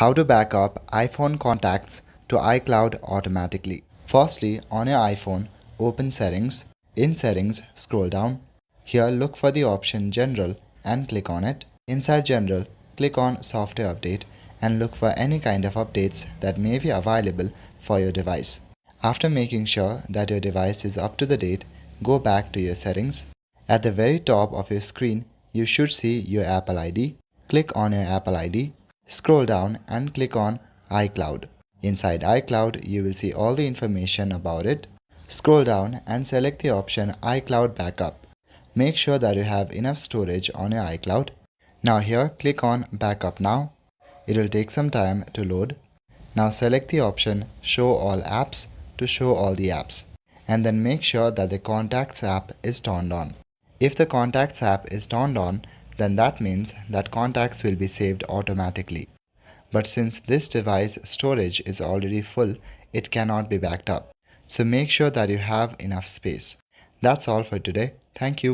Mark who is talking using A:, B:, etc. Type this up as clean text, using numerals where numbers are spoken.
A: How to back up iPhone contacts to iCloud automatically. Firstly, on your iPhone, open Settings. In Settings, scroll down. Here, look for the option General and click on it. Inside General, click on Software Update and look for any kind of updates that may be available for your device. After making sure that your device is up to the date, go back to your settings. At the very top of your screen, you should see your Apple ID. Click on your Apple ID. Scroll down and click on iCloud. Inside iCloud, you will see all the information about it. Scroll down and select the option iCloud Backup. Make sure that you have enough storage on your iCloud. Now here, click on Backup Now. It will take some time to load. Now select the option Show All Apps to show all the apps. And then make sure that the Contacts app is turned on. If the Contacts app is turned on, then that means that contacts will be saved automatically. But since this device storage is already full, it cannot be backed up. So make sure that you have enough space. That's all for today. Thank you.